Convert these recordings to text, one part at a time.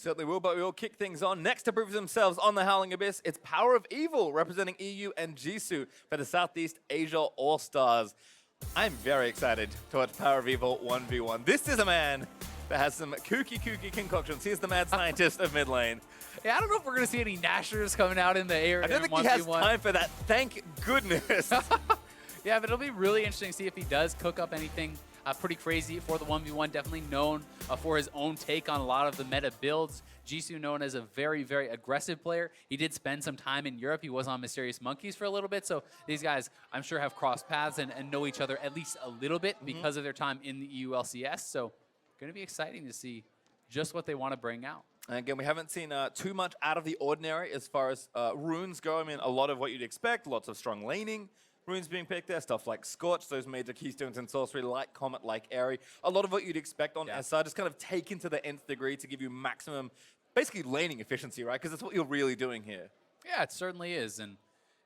Certainly will, but we will kick things on. Next to prove themselves on the Howling Abyss, it's PowerOfEvil representing EU and Jisu for the Southeast Asia All-Stars. I'm very excited to watch PowerOfEvil 1v1. This is a man that has some kooky concoctions. He's the mad scientist of mid lane. Yeah, I don't know if we're going to see any Nashers coming out in the air. I don't think he has time for that, thank goodness. Yeah, but it'll be really interesting to see if he does cook up anything pretty crazy for the 1v1. Definitely known for his own take on a lot of the meta builds. Jisu known as a very, very aggressive player. He did spend some time in Europe. He was on Mysterious Monkeys for a little bit. So these guys, I'm sure, have crossed paths and know each other at least a little bit because of their time in the EU LCS. So going to be exciting to see just what they want to bring out. And again, we haven't seen too much out of the ordinary as far as runes go. I mean, a lot of what you'd expect, lots of strong laning runes being picked there, stuff like Scorch, those major keystones in sorcery, like Comet, like Airy. A lot of what you'd expect on SR, just kind of taken to the nth degree to give you maximum, basically laning efficiency, right? Because that's what you're really doing here. Yeah, it certainly is. And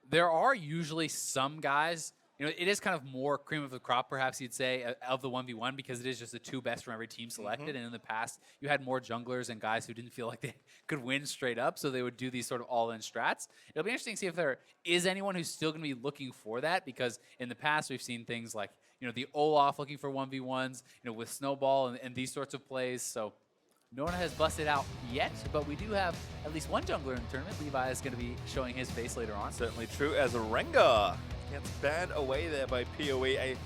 there are usually some guys, you know, it is kind of more cream of the crop, perhaps you'd say, of the 1v1 because it is just the two best from every team selected. And in the past, you had more junglers and guys who didn't feel like they could win straight up, so they would do these sort of all-in strats. It'll be interesting to see if there is anyone who's still going to be looking for that because in the past, we've seen things like, you know, the Olaf looking for 1v1s, you know, with Snowball and these sorts of plays. So no one has busted out yet, but we do have at least one jungler in the tournament. Levi is going to be showing his face later on. Certainly true, as Rengar gets banned away there by PoE, a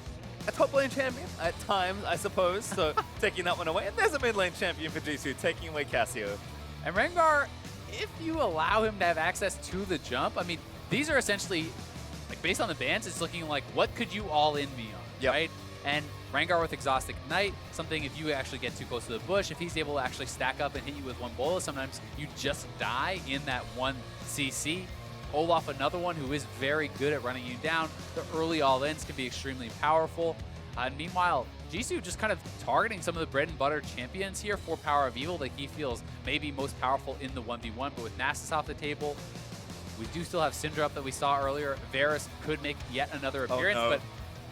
top lane champion at times, I suppose, so taking that one away. And there's a mid lane champion for Jisu, taking away Cassio. And Rengar, if you allow him to have access to the jump, I mean, these are essentially, like based on the bans, it's looking like, what could you all in me on, right? And Rengar with Exhaust Ignite, something if you actually get too close to the bush, if he's able to actually stack up and hit you with one bullet, sometimes you just die in that one CC. Olaf, another one who is very good at running you down. The early all-ins can be extremely powerful. And meanwhile, Jisu just kind of targeting some of the bread and butter champions here for PowerOfEvil that he feels may be most powerful in the 1v1. But with Nasus off the table, we do still have Syndra up that we saw earlier. Varus could make yet another appearance, but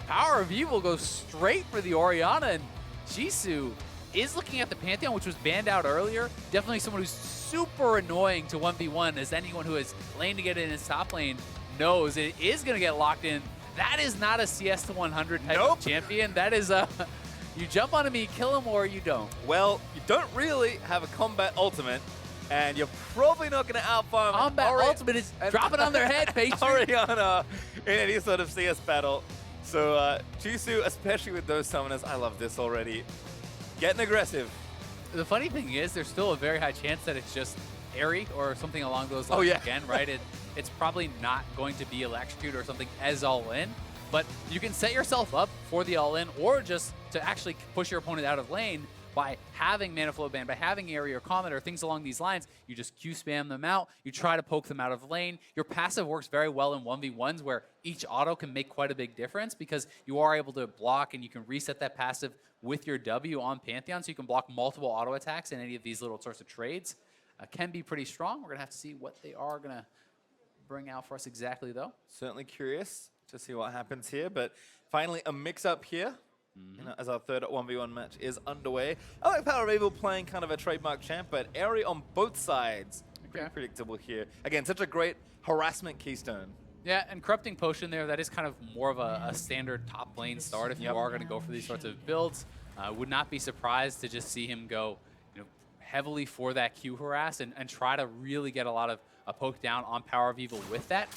PowerOfEvil goes straight for the Orianna, and Jisu is looking at the Pantheon, which was banned out earlier. Definitely someone who's super annoying to 1v1, as anyone who has lane to get in his top lane knows it is going to get locked in. That is not a CS to 100 type of champion. That is a, you jump onto me, kill him, or you don't. Well, you don't really have a combat ultimate, and you're probably not going to outfarm combat ultimate is dropping on their head, Orianna in any sort of CS battle. So Jisu, especially with those summoners, I love this already. Getting aggressive. The funny thing is, there's still a very high chance that it's just Airy or something along those lines again, right? It's probably not going to be Electrocute or something as all-in, but you can set yourself up for the all-in or just to actually push your opponent out of lane by having Mana Flow Ban, by having Airy or Comet or things along these lines. You just Q spam them out, you try to poke them out of lane. Your passive works very well in 1v1s where each auto can make quite a big difference because you are able to block and you can reset that passive with your W on Pantheon, so you can block multiple auto attacks in any of these little sorts of trades. Can be pretty strong. We're going to have to see what they are going to bring out for us exactly, though. Certainly curious to see what happens here, but finally a mix-up here. You know, as our third 1v1 match is underway. I like PowerOfEvil playing kind of a trademark champ, but Airy on both sides. Pretty predictable here. Again, such a great harassment keystone. Yeah, and Corrupting Potion there, that is kind of more of a standard top lane start if you are going to go for these sorts of builds. Would not be surprised to just see him go, you know, heavily for that Q harass and try to really get a lot of a poke down on PowerOfEvil with that.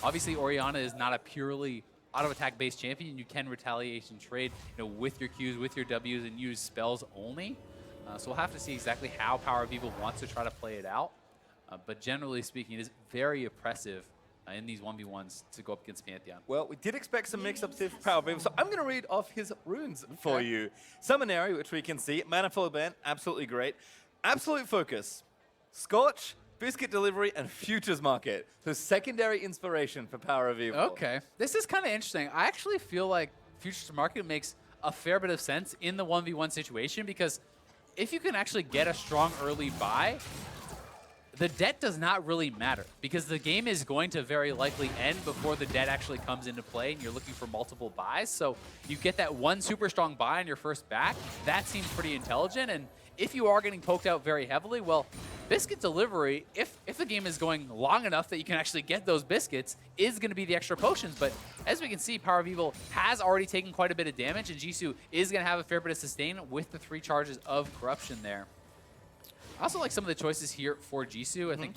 Obviously, Orianna is not a purely auto-attack based champion. You can retaliation trade, you know, with your Qs, with your Ws, and use spells only. So we'll have to see exactly how PowerOfEvil wants to try to play it out. But generally speaking, it is very oppressive in these 1v1s to go up against Pantheon. Well, we did expect some mix-ups here for PowerOfEvil, so I'm going to read off his runes for you. Summonary, which we can see. Mana Flow Ban, absolutely great. Absolute Focus. Scorch, Biscuit Delivery, and Futures Market. So secondary inspiration for PowerOfEvil. Okay. This is kind of interesting. I actually feel like Futures Market makes a fair bit of sense in the 1v1 situation because if you can actually get a strong early buy, the debt does not really matter because the game is going to very likely end before the debt actually comes into play and you're looking for multiple buys. So you get that one super strong buy on your first back. That seems pretty intelligent. And if you are getting poked out very heavily, well, biscuit delivery, if the game is going long enough that you can actually get those biscuits, is going to be the extra potions. But as we can see, PowerOfEvil has already taken quite a bit of damage, and Jisu is going to have a fair bit of sustain with the 3 charges of corruption there. I also like some of the choices here for Jisu. I think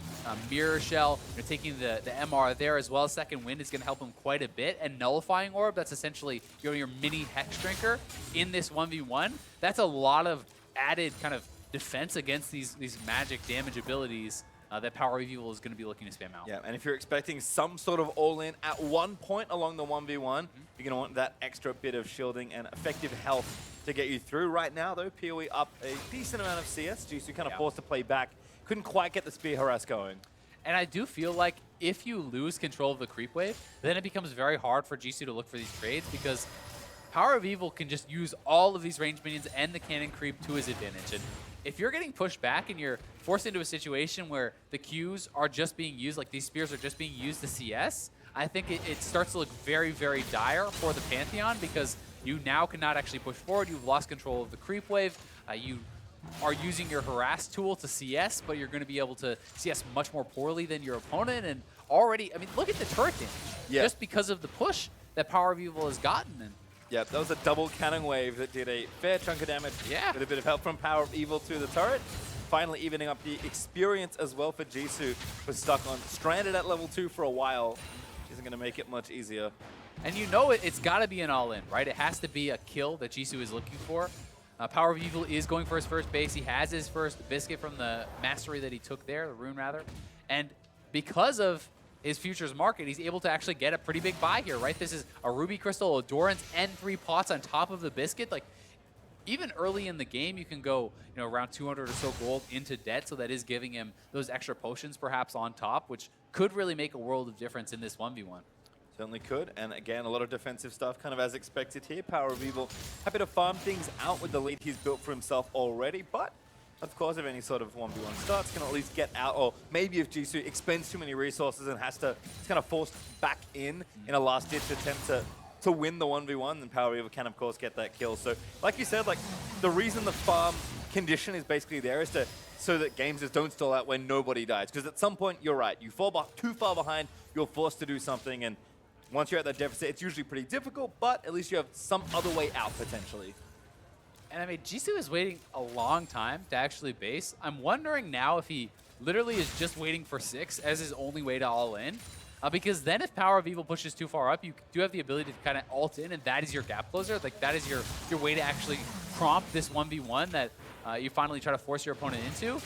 Mirror Shell, taking the MR there, as well as Second Wind, is going to help him quite a bit. And Nullifying Orb, that's essentially your mini Hex Drinker in this 1v1. That's a lot of added kind of defense against these magic damage abilities that PowerOfEvil is going to be looking to spam out. Yeah, and if you're expecting some sort of all-in at one point along the 1v1, you're going to want that extra bit of shielding and effective health to get you through. Right now, though, PoE up a decent amount of CS. Jisu kind of forced to play back. Couldn't quite get the spear harass going. And I do feel like if you lose control of the creep wave, then it becomes very hard for Jisu to look for these trades, because PowerOfEvil can just use all of these range minions and the cannon creep to his advantage. And if you're getting pushed back and you're forced into a situation where the Qs are just being used, like these spears are just being used to CS, I think it starts to look very, very dire for the Pantheon, because you now cannot actually push forward. You've lost control of the creep wave. You are using your harass tool to CS, but you're going to be able to CS much more poorly than your opponent. And already, I mean, look at the turret damage. Just because of the push that PowerOfEvil has gotten. And yeah, that was a double cannon wave that did a fair chunk of damage. With a bit of help from PowerOfEvil through the turret. Finally evening up the experience as well for Jisu. Was stuck on stranded at level 2 for a while. Isn't going to make it much easier. And you know it's got to be an all-in, right? It has to be a kill that Jisu is looking for. PowerOfEvil is going for his first base. He has his first biscuit from the mastery that he took there, the rune rather. And because of his futures market, he's able to actually get a pretty big buy here, right? This is a ruby crystal, Odorans, and 3 pots on top of the biscuit. Like, even early in the game, you can go, around 200 or so gold into debt, so that is giving him those extra potions perhaps on top, which could really make a world of difference in this 1v1. Certainly could, and again, a lot of defensive stuff, kind of as expected here. PowerOfEvil happy to farm things out with the lead he's built for himself already, but of course, if any sort of 1v1 starts, can at least get out, or maybe if Jisu expends too many resources and has to, it's kind of forced back in a last-ditch attempt to win the 1v1, then PowerOfEvil can, of course, get that kill. So, like you said, like, the reason the farm condition is basically there is so that games just don't stall out when nobody dies. Because at some point, you're right, you fall too far behind, you're forced to do something, and once you're at that deficit, it's usually pretty difficult, but at least you have some other way out, potentially. And I mean, Jisu is waiting a long time to actually base. I'm wondering now if he literally is just waiting for 6 as his only way to all in. Because then if PowerOfEvil pushes too far up, you do have the ability to kind of ult in, and that is your gap closer. Like, that is your way to actually prompt this 1v1 that you finally try to force your opponent into.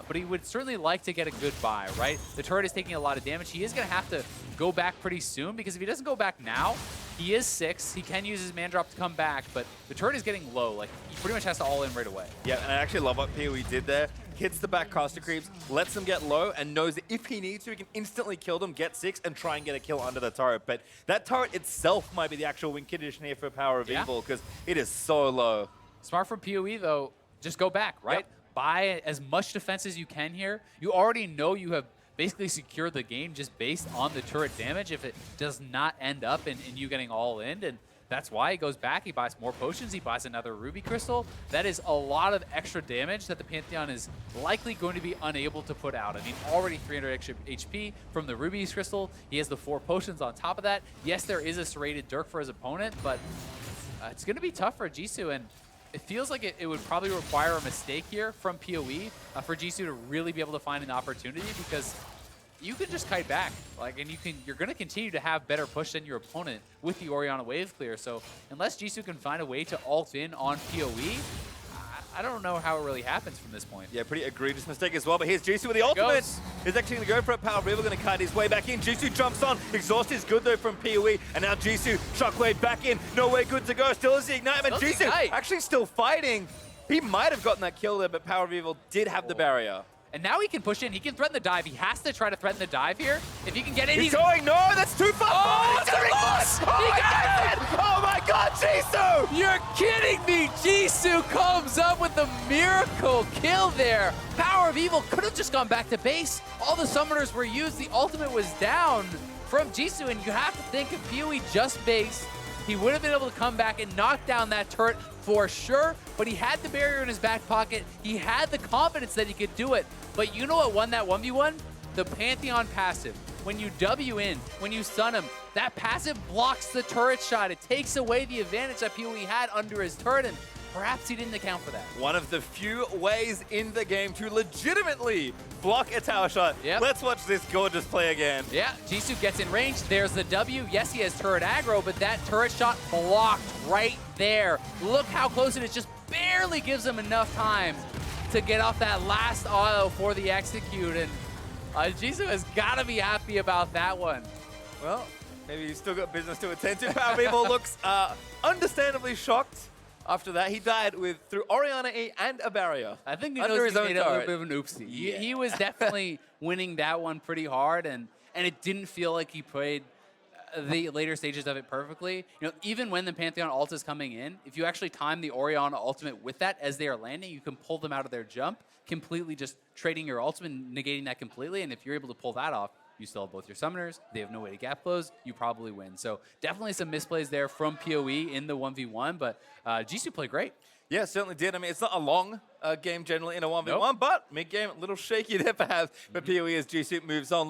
But he would certainly like to get a good buy, right? The turret is taking a lot of damage. He is going to have to go back pretty soon, because if he doesn't go back now, he is 6. He can use his man drop to come back, but the turret is getting low. Like, he pretty much has to all in right away. Yeah, and I actually love what PoE did there. Hits the back caster creeps, lets them get low, and knows that if he needs to, he can instantly kill them, get 6, and try and get a kill under the turret. But that turret itself might be the actual win condition here for PowerOfEvil, because it is so low. Smart from PoE, though. Just go back, right? Buy as much defense as you can here. You already know you have basically secured the game just based on the turret damage if it does not end up in you getting all in. And that's why he goes back. He buys more potions. He buys another ruby crystal. That is a lot of extra damage that the Pantheon is likely going to be unable to put out. I mean, already 300 extra HP from the ruby crystal. He has the 4 potions on top of that. Yes, there is a serrated Dirk for his opponent, but it's going to be tough for Jisu. And it feels like it would probably require a mistake here from PoE for Jisu to really be able to find an opportunity, because you can just kite back, like, and you're going to continue to have better push than your opponent with the Orianna wave clear. So unless Jisu can find a way to ult in on PoE, I don't know how it really happens from this point. Yeah, pretty egregious mistake as well, but here's Jisu with the ultimate. He's actually going to go for it. PowerOfEvil going to kite his way back in. Jisu jumps on. Exhaust is good though from PoE, and now Jisu shockwave back in. Nowhere good to go. Still is the ignite, but Jisu actually still fighting. He might have gotten that kill there, but PowerOfEvil did have the barrier. And now he can push in. He can threaten the dive. He has to try to threaten the dive here. If he can get in, he's going. No, that's too far. Oh, it's a loss. He got it. Oh my God, Jisu! You're kidding me. Jisu comes up with the miracle kill there. PowerOfEvil could have just gone back to base. All the summoners were used. The ultimate was down from Jisu, and you have to think if PoE just based, he would have been able to come back and knock down that turret for sure, but he had the barrier in his back pocket. He had the confidence that he could do it. But you know what won that 1v1? The Pantheon passive. When you W in, when you stun him, that passive blocks the turret shot. It takes away the advantage that PoE had under his turret, and perhaps he didn't account for that. One of the few ways in the game to legitimately block a tower shot. Yep. Let's watch this gorgeous play again. Yeah, Jisu gets in range. There's the W. Yes, he has turret aggro, but that turret shot blocked right there. Look how close it is. Just barely gives him enough time to get off that last auto for the execute. And Jisu has got to be happy about that one. Well, maybe he's still got business to attend to. PowerOfEvil looks understandably shocked. After that, he died through Orianna E and a barrier. I think he under knows his he own made a little turret. bit of an oopsie. Yeah. He was definitely winning that one pretty hard, and it didn't feel like he played the later stages of it perfectly. You know, even when the Pantheon ult is coming in, if you actually time the Orianna ultimate with that as they are landing, you can pull them out of their jump, completely just trading your ultimate and negating that completely. And if you're able to pull that off, you still have both your summoners. They have no way to gap close. You probably win. So definitely some misplays there from PoE in the 1v1, but Jisu played great. Yeah, certainly did. I mean, it's not a long game generally in a 1v1, Nope. but mid-game, a little shaky there perhaps for PoE as Jisu moves on.